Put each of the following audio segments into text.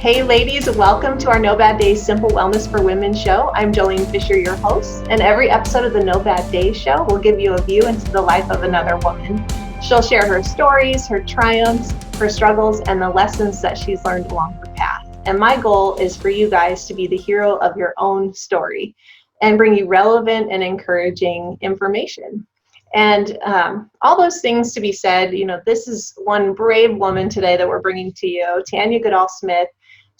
Hey ladies, welcome to our No Bad Days Simple Wellness for Women show. I'm Jolene Fisher, your host, and every episode of the No Bad Days show will give you a view into the life of another woman. She'll share her stories, her triumphs, her struggles, and the lessons that she's learned along her path. And my goal is for you guys to be the hero of your own story and bring you relevant and encouraging information. And all those things to be said, this is one brave woman today that we're bringing to you, Tanya Goodall Smith.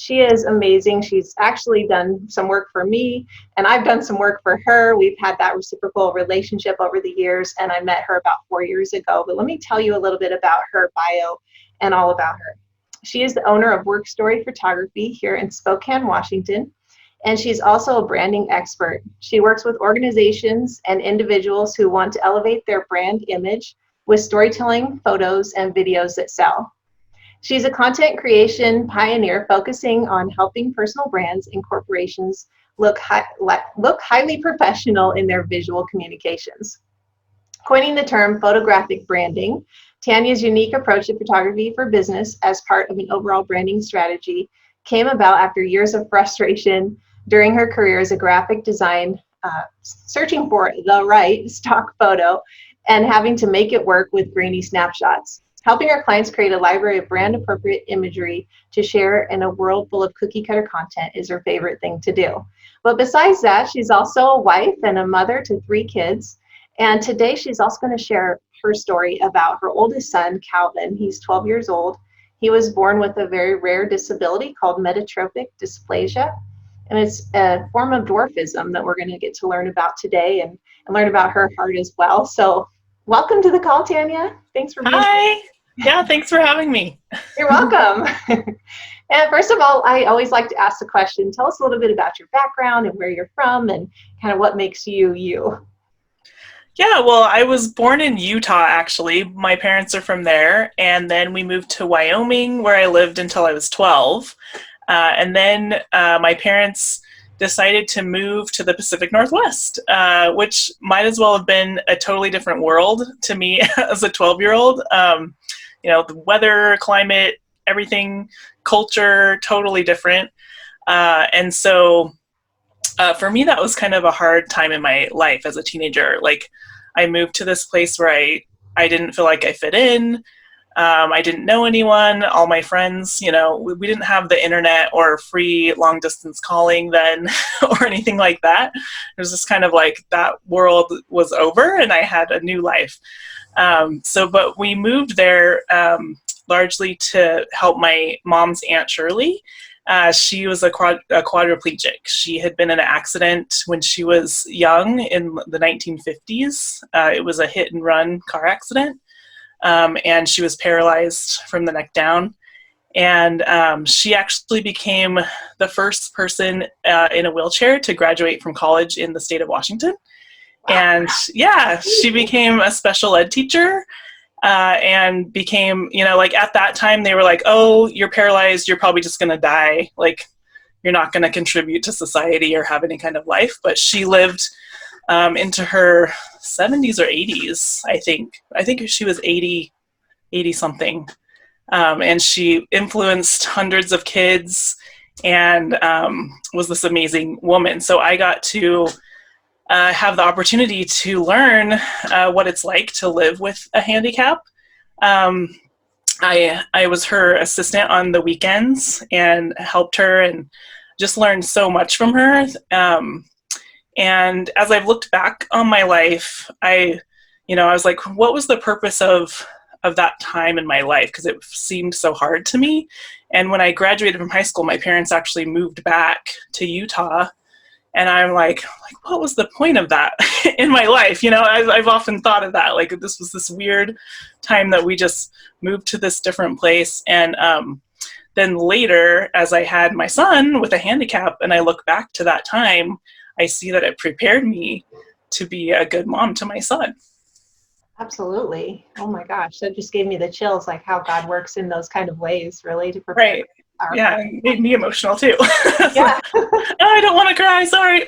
She is amazing. She's actually done some work for me, and I've done some work for her. We've had that reciprocal relationship over the years, and I met her about 4 years ago. But let me tell you a little bit about her bio and all about her. She is the owner of WorkStory Photography here in Spokane, Washington, and she's also a branding expert. She works with organizations and individuals who want to elevate their brand image with storytelling, photos, and videos that sell. She's a content creation pioneer focusing on helping personal brands and corporations look highly professional in their visual communications. Coining the term photographic branding, Tanya's unique approach to photography for business as part of an overall branding strategy came about after years of frustration during her career as a graphic design, searching for the right stock photo and having to make it work with grainy snapshots. Helping our clients create a library of brand-appropriate imagery to share in a world full of cookie-cutter content is her favorite thing to do. But besides that, she's also a wife and a mother to 3 kids. And today she's also going to share her story about her oldest son, Calvin. He's 12 years old. He was born with a very rare disability called metatrophic dysplasia. And it's a form of dwarfism that we're going to get to learn about today and learn about her heart as well. So welcome to the call, Tanya. Thanks for being here. Hi. Yeah, thanks for having me. You're welcome. And first of all, I always like to ask the question, tell us a little bit about your background and where you're from and kind of what makes you you. Yeah, well, I was born in Utah, actually. My parents are from there. And then we moved to Wyoming, where I lived until I was 12. And then my parents decided to move to the Pacific Northwest, which might as well have been a totally different world to me as a 12-year-old. The weather, climate, everything, culture, totally different. And so for me, that was kind of a hard time in my life as a teenager. Like, I moved to this place where I didn't feel like I fit in. I didn't know anyone. All my friends, we didn't have the internet or free long distance calling then or anything like that. It was just kind of like that world was over and I had a new life. But we moved there largely to help my mom's Aunt Shirley. She was a quadriplegic. She had been in an accident when she was young in the 1950s. It was a hit and run car accident. And she was paralyzed from the neck down. And she actually became the first person in a wheelchair to graduate from college in the state of Washington. And yeah, she became a special ed teacher and became, at that time they were like, oh, you're paralyzed, you're probably just going to die. Like, you're not going to contribute to society or have any kind of life. But she lived into her 70s or 80s, I think. I think she was 80 something. And she influenced hundreds of kids and was this amazing woman. So I got to have the opportunity to learn what it's like to live with a handicap. I was her assistant on the weekends and helped her and just learned so much from her. And as I've looked back on my life, I was like, what was the purpose of that time in my life? Because it seemed so hard to me. And when I graduated from high school, my parents actually moved back to Utah. And I'm like, what was the point of that in my life? I've often thought of that. Like, this was this weird time that we just moved to this different place. And then later, as I had my son with a handicap, and I look back to that time, I see that it prepared me to be a good mom to my son. Absolutely. Oh my gosh, that just gave me the chills, like how God works in those kind of ways, really, to prepare. Right. Yeah, it made me emotional too. Yeah. I don't want to cry, sorry.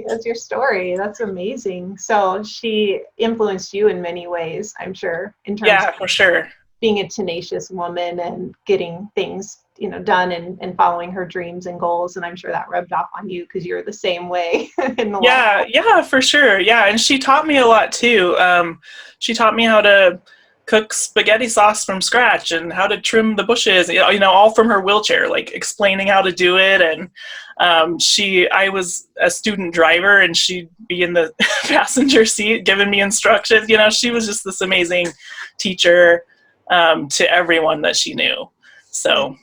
That's your story. That's amazing. So she influenced you in many ways, I'm sure. Yeah, for sure. being a tenacious woman and getting things, done and following her dreams and goals. And I'm sure that rubbed off on you because you're the same way in the life. Yeah, for sure. Yeah, and she taught me a lot too. She taught me how to cook spaghetti sauce from scratch and how to trim the bushes, all from her wheelchair, like explaining how to do it. And I was a student driver and she'd be in the passenger seat giving me instructions. She was just this amazing teacher to everyone that she knew. So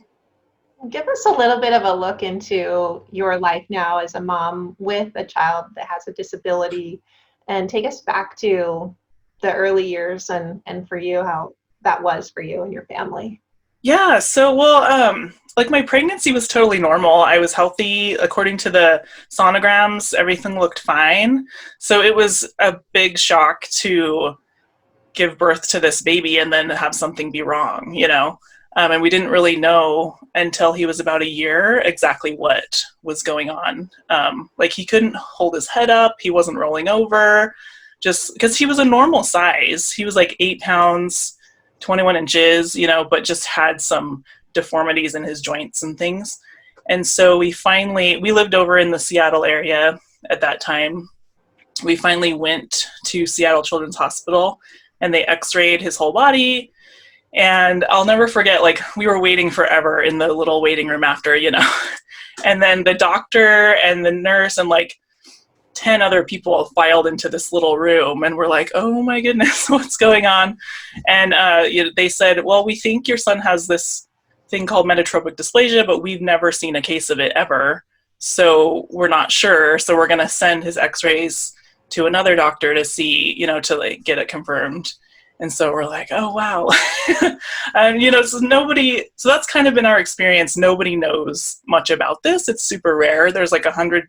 Give us a little bit of a look into your life now as a mom with a child that has a disability, and take us back to the early years and for you, how that was for you and your family. yeah, so like my pregnancy was totally normal. I was healthy according to the sonograms. Everything looked fine. So it was a big shock to give birth to this baby and then have something be wrong, and we didn't really know until he was about a year exactly what was going on. Like he couldn't hold his head up. He wasn't rolling over just because he was a normal size. He was like 8 pounds, 21 inches, but just had some deformities in his joints and things. And so we lived over in the Seattle area at that time. We finally went to Seattle Children's Hospital and they x-rayed his whole body. And I'll never forget, like, we were waiting forever in the little waiting room after, and then the doctor and the nurse and like 10 other people filed into this little room, and we're like, oh my goodness, what's going on? And they said, well, we think your son has this thing called metatropic dysplasia, but we've never seen a case of it ever. So we're not sure. So we're going to send his x-rays to another doctor to see, to like get it confirmed. And so we're like, oh, wow. And, so that's kind of been our experience. Nobody knows much about this. It's super rare. There's like 100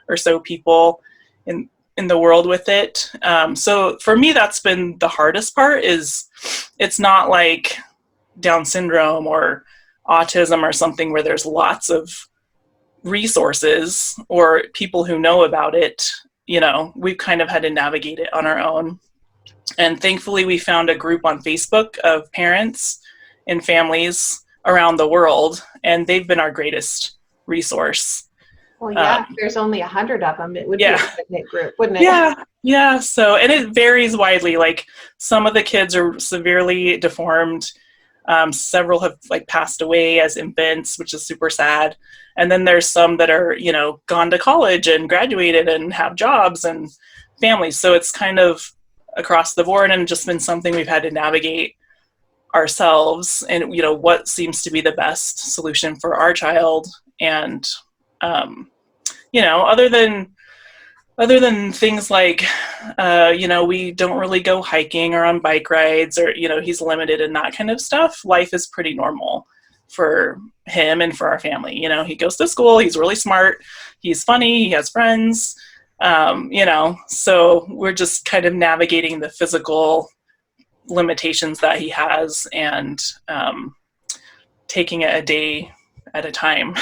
or so people in the world with it. So for me, that's been the hardest part. Is it's not like Down syndrome or autism or something where there's lots of resources or people who know about it. We've kind of had to navigate it on our own. And thankfully, we found a group on Facebook of parents and families around the world, and they've been our greatest resource. Well, yeah, if there's only 100 of them, it would be a picnic group, wouldn't it? Yeah. So, and it varies widely. Like some of the kids are severely deformed. Several have like passed away as infants, which is super sad. And then there's some that are, gone to college and graduated and have jobs and families. So it's kind of across the board and just been something we've had to navigate ourselves and, what seems to be the best solution for our child. And, other than things like, we don't really go hiking or on bike rides or, he's limited in that kind of stuff. Life is pretty normal for him and for our family. He goes to school, he's really smart, he's funny, he has friends, so we're just kind of navigating the physical limitations that he has and taking it a day at a time.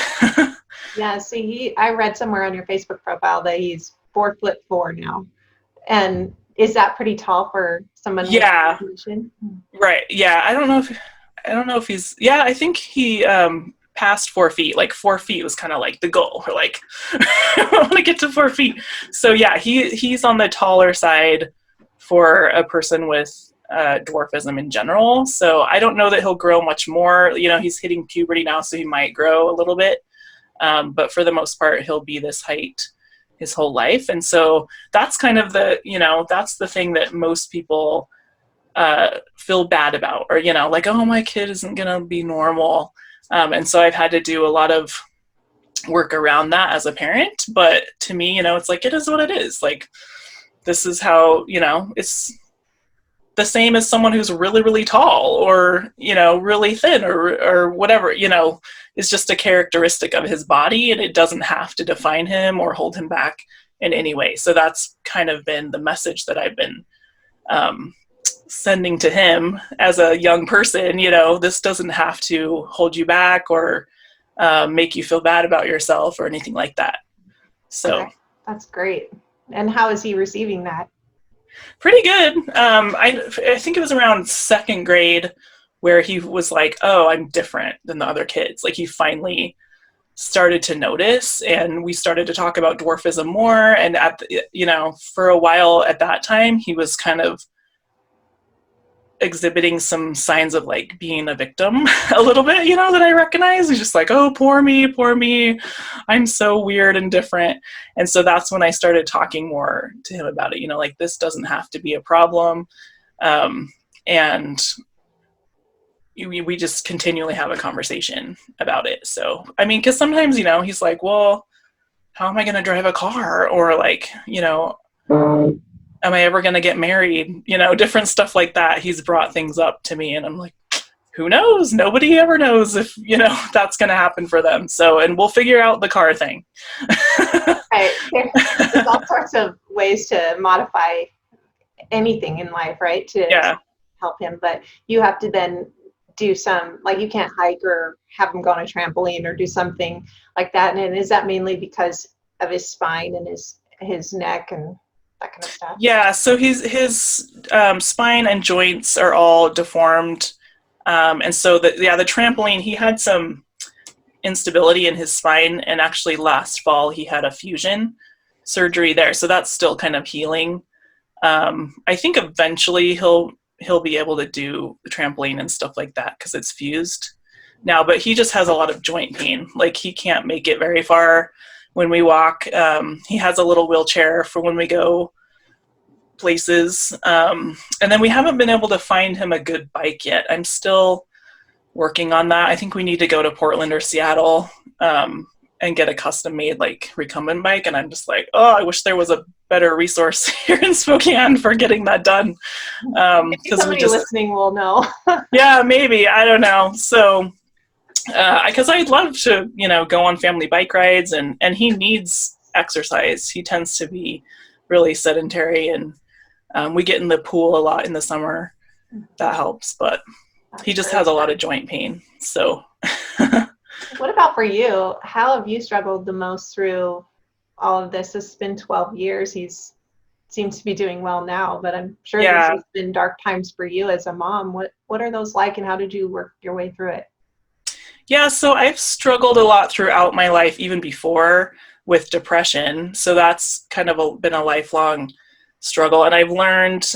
Yeah, see, I read somewhere on your Facebook profile that he's 4'4" now. And is that pretty tall for someone with a condition? Right. Yeah. I don't know if he's, I think he past 4 feet. Like 4 feet was kind of like the goal. We're like, I want to get to 4 feet. So yeah, he's on the taller side for a person with dwarfism in general. So I don't know that he'll grow much more. He's hitting puberty now, so he might grow a little bit. But for the most part, he'll be this height his whole life. And so that's kind of that's the thing that most people feel bad about, or, like, oh, my kid isn't going to be normal. And so I've had to do a lot of work around that as a parent. But to me, it's like, it is what it is. Like, this is how, it's the same as someone who's really, really tall or, really thin or whatever, is just a characteristic of his body, and it doesn't have to define him or hold him back in any way. So that's kind of been the message that I've been sending to him as a young person. This doesn't have to hold you back or make you feel bad about yourself or anything like that. So okay. That's great. And how is he receiving that? Pretty good. I think it was around second grade where he was like, oh, I'm different than the other kids. Like he finally started to notice, and we started to talk about dwarfism more. And for a while at that time, he was kind of exhibiting some signs of like being a victim a little bit, that I recognize. He's just like, oh, poor me, I'm so weird and different. And so that's when I started talking more to him about it, like this doesn't have to be a problem. And we just continually have a conversation about it. So, I mean, because sometimes, he's like, well, how am I going to drive a car? Or like, am I ever going to get married? Different stuff like that. He's brought things up to me, and I'm like, who knows? Nobody ever knows if, that's going to happen for them. So, and we'll figure out the car thing. Right. There's all sorts of ways to modify anything in life, right? To help him. But you have to then do some, like you can't hike or have him go on a trampoline or do something like that. And is that mainly because of his spine and his neck and that kind of stuff? Yeah, so his spine and joints are all deformed. And so the trampoline, he had some instability in his spine, and actually last fall he had a fusion surgery there. So that's still kind of healing. I think eventually he'll be able to do the trampoline and stuff like that because it's fused now, but he just has a lot of joint pain. Like he can't make it very far when we walk. He has a little wheelchair for when we go places. And then we haven't been able to find him a good bike yet. I'm still working on that. I think we need to go to Portland or Seattle and get a custom made like recumbent bike. And I'm just like, oh, I wish there was a better resource here in Spokane for getting that done. Because somebody listening will know. Yeah, maybe. I don't know. So, because I'd love to, go on family bike rides, and he needs exercise. He tends to be really sedentary, and we get in the pool a lot in the summer. That helps, but he just has a lot of joint pain. So. What about for you? How have you struggled the most through all of this? It's been 12 years. He's seems to be doing well now, but I'm sure this has been dark times for you as a mom. What are those like, and how did you work your way through it? Yeah, so I've struggled a lot throughout my life, even before, with depression. So that's kind of been a lifelong struggle. And I've learned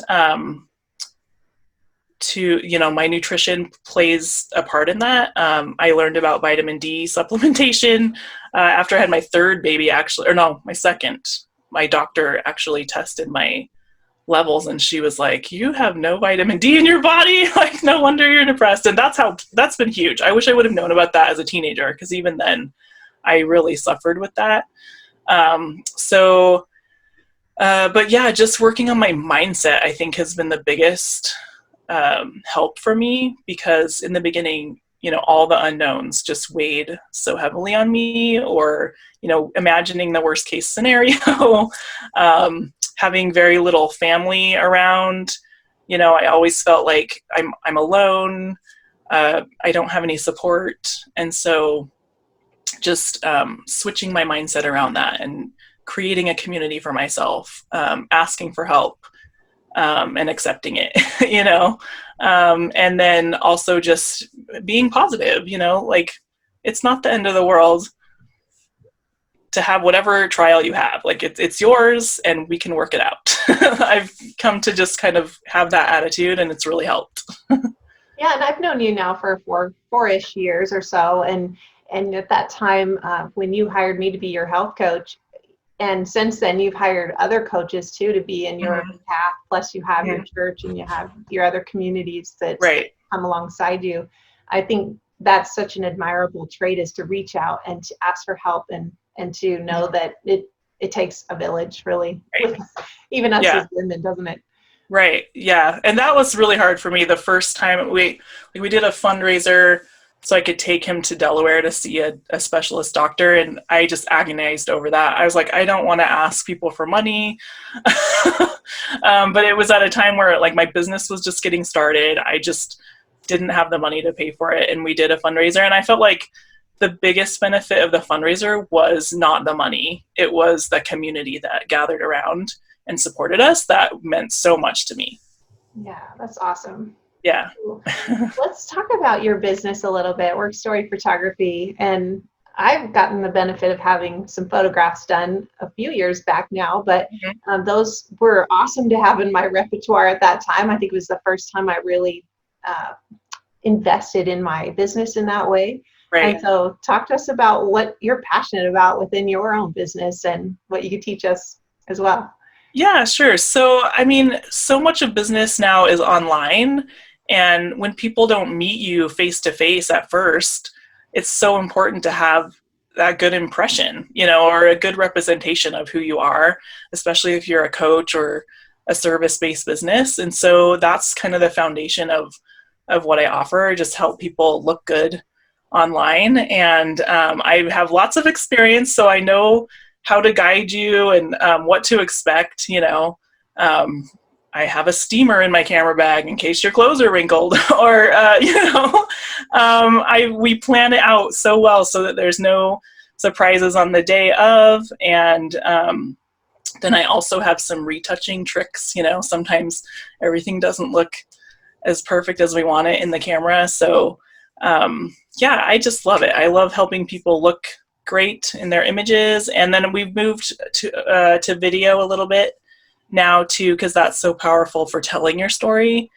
my nutrition plays a part in that. I learned about vitamin D supplementation after I had my third baby, my second. My doctor actually tested my levels, and she was like, you have no vitamin D in your body. Like, no wonder you're depressed. And that's been huge. I wish I would have known about that as a teenager, because even then I really suffered with that. But yeah, just working on my mindset, I think, has been the biggest help for me, because in the beginning, all the unknowns just weighed so heavily on me, or, imagining the worst case scenario, having very little family around. I always felt like I'm alone. I don't have any support. And so just switching my mindset around that and creating a community for myself, asking for help, and accepting it, and then also just being positive, like it's not the end of the world to have whatever trial you have. Like it's yours, and we can work it out. I've come to just kind of have that attitude, and it's really helped. Yeah, and I've known you now for four-ish years or so, and at that time, when you hired me to be your health coach, and since then you've hired other coaches too to be in your path, plus you have your church and you have your other communities that come alongside you. I think that's such an admirable trait, is to reach out and to ask for help, and to know that it takes a village, really. Even us as women, doesn't it? Right. Yeah. And that was really hard for me the first time. We did a fundraiser so I could take him to Delaware to see a specialist doctor, and I just agonized over that. I was like, I don't want to ask people for money. But it was at a time where like my business was just getting started. I just didn't have the money to pay for it, and we did a fundraiser, and I felt like the biggest benefit of the fundraiser was not the money. It was the community that gathered around and supported us. That meant so much to me. Yeah, that's awesome. Yeah. Let's talk about your business a little bit, WorkStory Photography. And I've gotten the benefit of having some photographs done a few years back now, but Mhm. those were awesome to have in my repertoire at that time. I think it was the first time I really uh, invested in my business in that way. And Right. so talk to us about what you're passionate about within your own business and what you could teach us as well. Yeah, sure. So, I mean, so much of business now is online. And when people don't meet you face to face at first, it's so important to have that good impression, or a good representation of who you are, especially if you're a coach or a service based business. And so that's kind of the foundation of what I offer. I just help people look good online. And I have lots of experience, so I know how to guide you and what to expect. Um, I have a steamer in my camera bag in case your clothes are wrinkled, or we plan it out so well so that there's no surprises on the day of, and then I also have some retouching tricks. Sometimes everything doesn't look as perfect as we want it in the camera, so yeah, I just love it. I love helping people look great in their images, and then we've moved to video a little bit now too, because that's so powerful for telling your story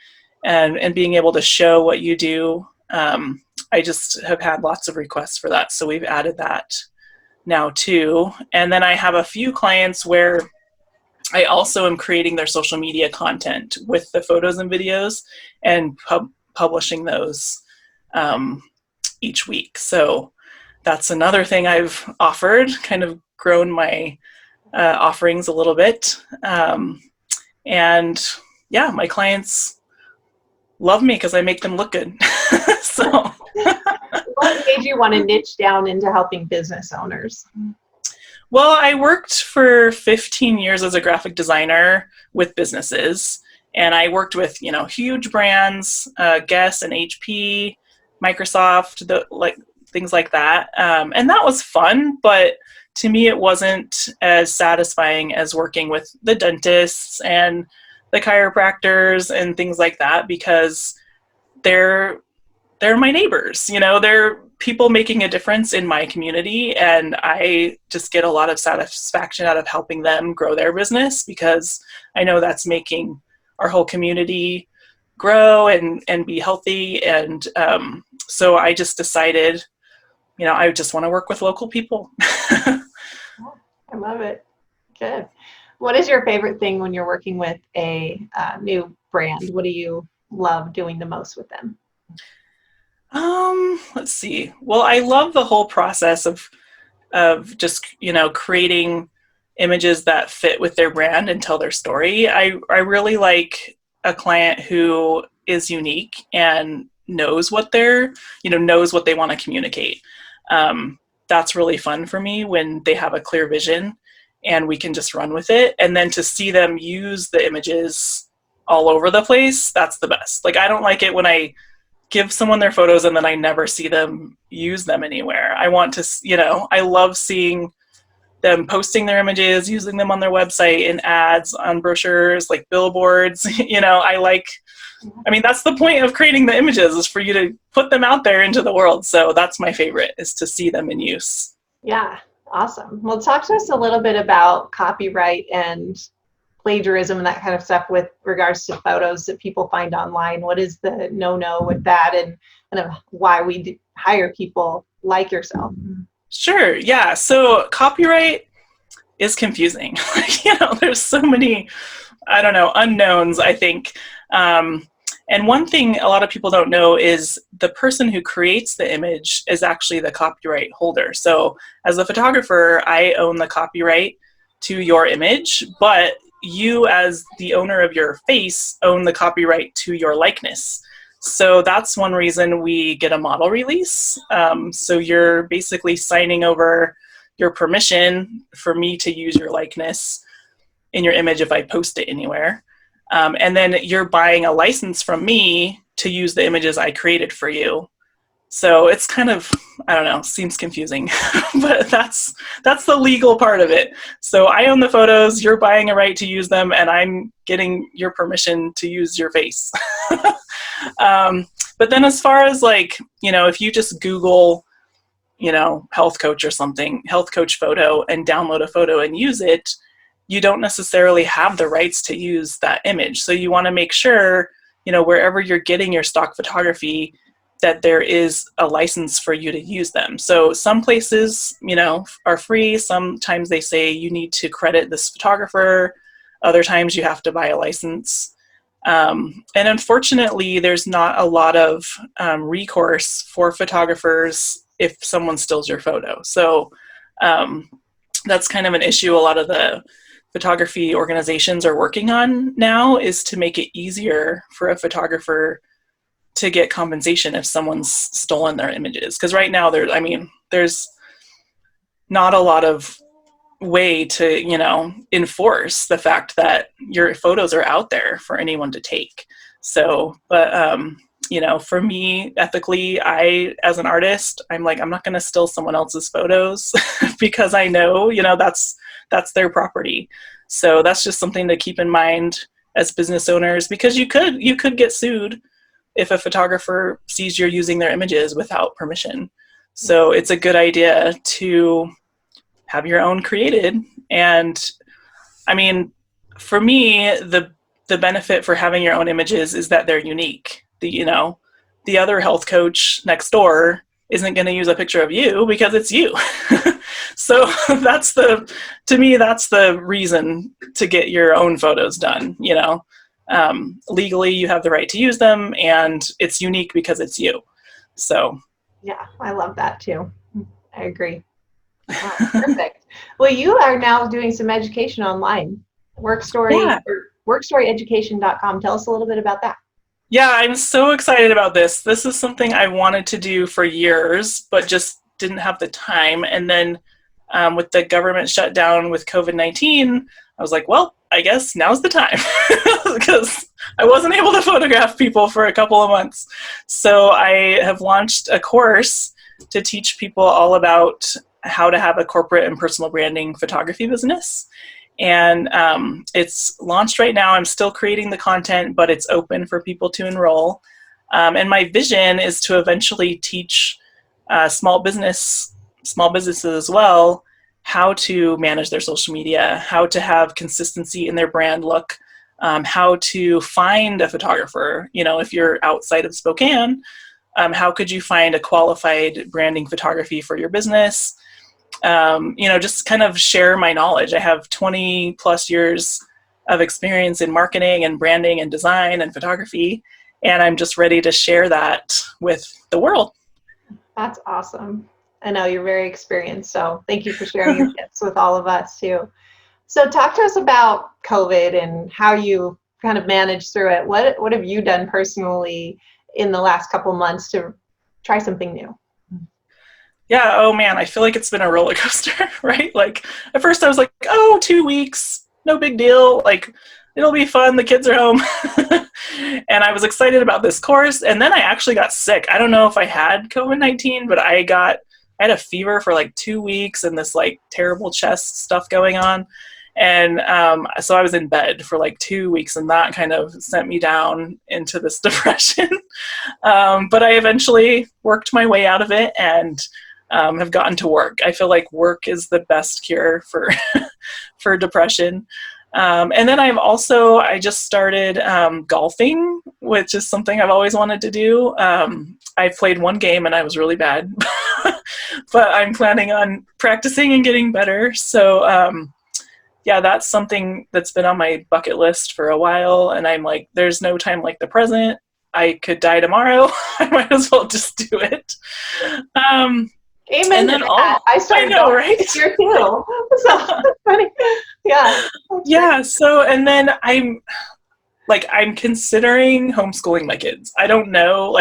and being able to show what you do. I just have had lots of requests for that, so we've added that now too. And then I have a few clients where I also am creating their social media content with the photos and videos and publishing those um, each week. So that's another thing I've offered, kind of grown my offerings a little bit. And yeah, my clients love me because I make them look good. So, What made you want to niche down into helping business owners? well, I worked for 15 years as a graphic designer with businesses, and I worked with huge brands, Guess and HP, Microsoft, things like that, and that was fun. But to me, it wasn't as satisfying as working with the dentists and the chiropractors and things like that, because they're they're my neighbors. They're people making a difference in my community, and I just get a lot of satisfaction out of helping them grow their business, because I know that's making our whole community grow and be healthy. And so I just decided, I just want to work with local people. I love it. Good. What is your favorite thing when you're working with a new brand? What do you love doing the most with them? Let's see. Well, I love the whole process of just creating images that fit with their brand and tell their story. I really like a client who is unique and knows what knows what they want to communicate. That's really fun for me when they have a clear vision and we can just run with it. And then to see them use the images all over the place, that's the best. Like, I don't like it when I give someone their photos and then I never see them use them anywhere. I want to, I love seeing them posting their images, using them on their website, in ads, on brochures, like billboards. I mean, that's the point of creating the images, is for you to put them out there into the world. So that's my favorite, is to see them in use. Yeah, awesome. Well, talk to us a little bit about copyright and plagiarism and that kind of stuff with regards to photos that people find online. What is the no-no with that, and kind of why we hire people like yourself? Sure. Yeah. So copyright is confusing. There's so many, I don't know, unknowns, I think. And one thing a lot of people don't know is the person who creates the image is actually the copyright holder. So as a photographer, I own the copyright to your image, but you, as the owner of your face, own the copyright to your likeness. So that's one reason we get a model release. So you're basically signing over your permission for me to use your likeness in your image if I post it anywhere. And then you're buying a license from me to use the images I created for you. So it's kind of, I don't know, seems confusing, but that's the legal part of it. So I own the photos, you're buying a right to use them, and I'm getting your permission to use your face. But then as far as like, if you just Google, health coach or something, health coach photo, and download a photo and use it, you don't necessarily have the rights to use that image. So you want to make sure, wherever you're getting your stock photography, that there is a license for you to use them. So some places, are free. Sometimes they say you need to credit this photographer. Other times you have to buy a license. And unfortunately, there's not a lot of recourse for photographers if someone steals your photo. So that's kind of an issue a lot of the photography organizations are working on now, is to make it easier for a photographer to get compensation if someone's stolen their images. Because right now there's not a lot of way to, enforce the fact that your photos are out there for anyone to take. So, but, for me, ethically, as an artist, I'm like, I'm not going to steal someone else's photos because I know, that's their property. So that's just something to keep in mind as business owners, because you could get sued if a photographer sees you're using their images without permission. So it's a good idea to have your own created. And I mean, for me, the benefit for having your own images is that they're unique. The other health coach next door isn't going to use a picture of you because it's you. So to me, that's the reason to get your own photos done. Legally you have the right to use them, and it's unique because it's you. So yeah, I love that too. I agree. Wow, perfect. Well, you are now doing some education online. WorkStory, or WorkStoryEducation.com. Tell us a little bit about that. Yeah, I'm so excited about this. This is something I wanted to do for years, but just didn't have the time. And then with the government shutdown with COVID-19, I was like, well, I guess now's the time, because I wasn't able to photograph people for a couple of months. So I have launched a course to teach people all about how to have a corporate and personal branding photography business. And it's launched right now. I'm still creating the content, but it's open for people to enroll. And my vision is to eventually teach small businesses as well how to manage their social media, how to have consistency in their brand look, how to find a photographer. If you're outside of Spokane, how could you find a qualified branding photography for your business? Just kind of share my knowledge. I have 20 plus years of experience in marketing and branding and design and photography, and I'm just ready to share that with the world. That's awesome. I know you're very experienced, so thank you for sharing your tips with all of us too. So talk to us about COVID and how you kind of managed through it. What have you done personally in the last couple months to try something new? Yeah, oh man, I feel like it's been a roller coaster, right? Like at first I was like, 2 weeks, no big deal. Like it'll be fun. The kids are home. And I was excited about this course. And then I actually got sick. I don't know if I had COVID-19, but I had a fever for like 2 weeks and this like terrible chest stuff going on. And so I was in bed for like 2 weeks, and that kind of sent me down into this depression. But I eventually worked my way out of it and have gotten to work. I feel like work is the best cure for for depression. And then I just started golfing, which is something I've always wanted to do. I played one game and I was really bad, but I'm planning on practicing and getting better. So yeah, that's something that's been on my bucket list for a while. And I'm like, there's no time like the present. I could die tomorrow. I might as well just do it. Amen to that. I started right? this year too. So that's funny. Yeah. Yeah. So, and then I'm considering homeschooling my kids. I don't know.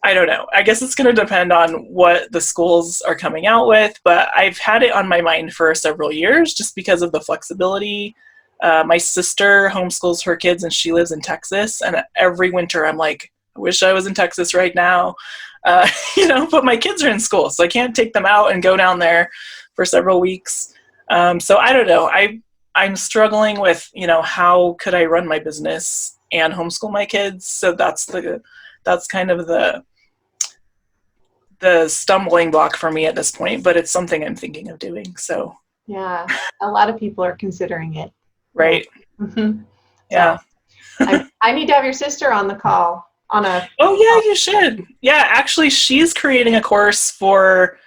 I guess it's going to depend on what the schools are coming out with, but I've had it on my mind for several years just because of the flexibility. My sister homeschools her kids and she lives in Texas, and every winter I'm like, I wish I was in Texas right now. But my kids are in school, so I can't take them out and go down there for several weeks. So I don't know. I'm struggling with, how could I run my business and homeschool my kids? So that's kind of the stumbling block for me at this point, but it's something I'm thinking of doing. So yeah, a lot of people are considering it. right. Mm-hmm. Yeah. So I need to have your sister on the call on a. Oh yeah, you should. Yeah, actually, she's creating a course for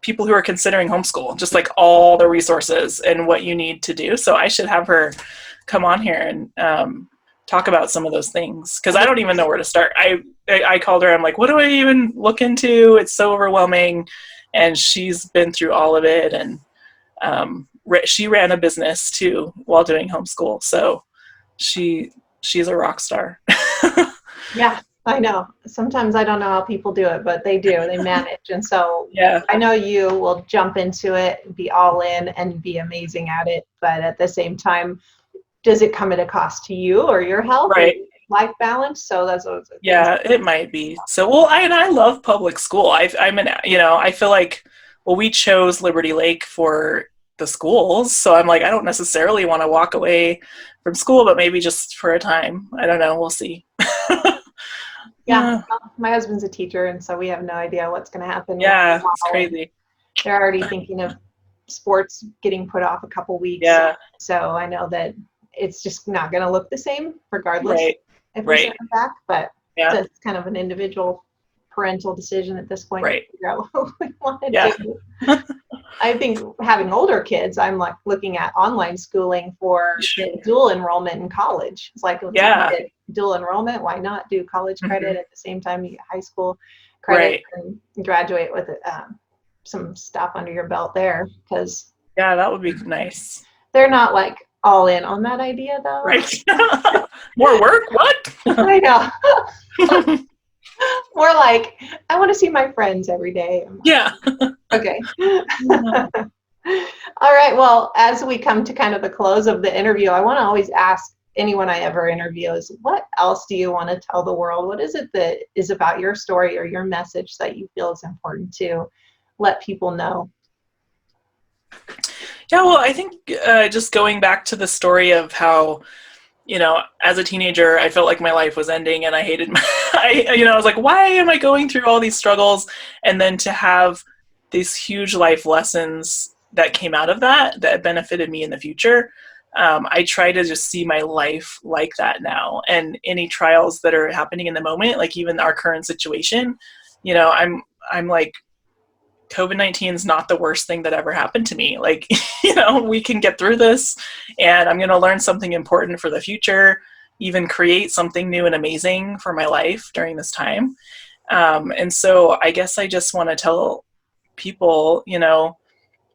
people who are considering homeschool, just like all the resources and what you need to do. So I should have her come on here and talk about some of those things, because I don't even know where to start. I called her. I'm like, what do I even look into? It's so overwhelming, and she's been through all of it, and she ran a business too while doing homeschool. So she's a rock star. Yeah, I know. Sometimes I don't know how people do it, but they do. They manage. And so Yeah. I know you will jump into it, be all in, and be amazing at it. But at the same time, does it come at a cost to you or your health Right. or life balance? So that's what it might be. So, well, I love public school. I feel like, well, we chose Liberty Lake for the schools. So I'm like, I don't necessarily want to walk away from school, but maybe just for a time. I don't know. We'll see. Yeah. Well, my husband's a teacher, and so we have no idea what's going to happen. Yeah, it's crazy. They're already thinking of sports getting put off a couple weeks. Yeah. So I know that it's just not going to look the same regardless if we send them back. But it's kind of an individual parental decision at this point. Right. To figure out what we want to do. I think having older kids, I'm like looking at online schooling for dual enrollment in college. It's like, dual enrollment, why not do college credit at the same time you get high school credit and graduate with some stuff under your belt there? Because that would be nice. They're not like all in on that idea though. Right. More work? What? I know. More like, I want to see my friends every day. Yeah. Okay. All right. Well, as we come to kind of the close of the interview, I want to always ask anyone I ever interview is, what else do you want to tell the world? What is it that is about your story or your message that you feel is important to let people know? Yeah, well, I think just going back to the story of how, as a teenager, I felt like my life was ending and I hated I was like, why am I going through all these struggles? And then to have these huge life lessons that came out of that benefited me in the future. I try to just see my life like that now, and any trials that are happening in the moment, like even our current situation, I'm like, COVID-19 is not the worst thing that ever happened to me. Like, we can get through this, and I'm going to learn something important for the future, even create something new and amazing for my life during this time. And so I guess I just want to tell people,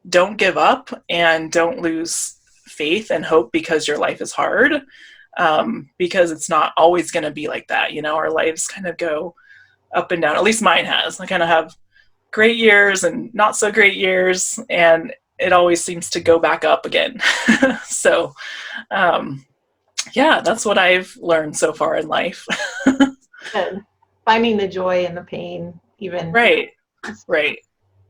don't give up and don't lose faith and hope because your life is hard, because it's not always going to be like that. Our lives kind of go up and down. At least mine has. I kind of have great years and not so great years, and it always seems to go back up again. So, that's what I've learned so far in life. Good. Finding the joy in the pain, even. Right.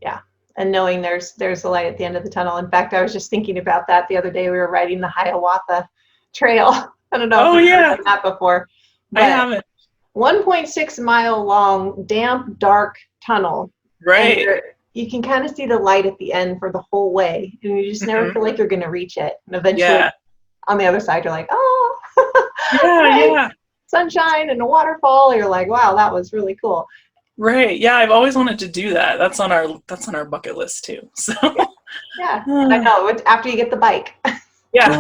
Yeah. And knowing there's a light at the end of the tunnel. In fact, I was just thinking about that the other day. We were riding the Hiawatha Trail. I don't know if you've heard of that before. I haven't. 1.6 mile long, damp, dark tunnel. Right. You can kind of see the light at the end for the whole way, and you just never feel like you're going to reach it. And eventually, on the other side, you're like, oh, sunshine and a waterfall. You're like, wow, that was really cool. Right. Yeah, I've always wanted to do that. That's on our bucket list too. So. Yeah. I know. After you get the bike. Yeah.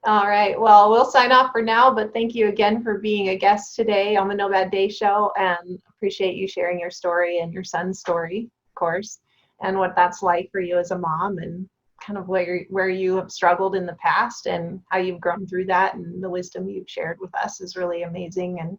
All right. Well, we'll sign off for now, but thank you again for being a guest today on the No Bad Day Show, and appreciate you sharing your story and your son's story, of course, and what that's like for you as a mom, and kind of where you have struggled in the past and how you've grown through that, and the wisdom you've shared with us is really amazing. And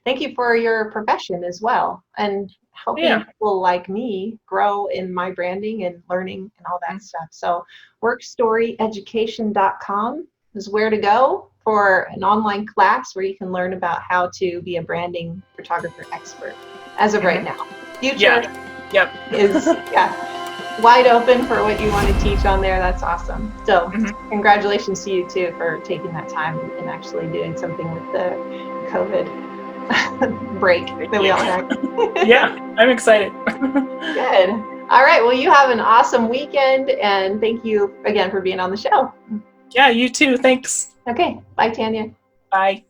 thank you for your profession as well, and helping people like me grow in my branding and learning and all that stuff. So workstoryeducation.com is where to go for an online class where you can learn about how to be a branding photographer expert as of right now. Future is wide open for what you want to teach on there. That's awesome. So congratulations to you too for taking that time and actually doing something with the COVID break that we all had. Yeah, I'm excited. Good. All right. Well, you have an awesome weekend, and thank you again for being on the show. Yeah, you too. Thanks. Okay. Bye, Tanya. Bye.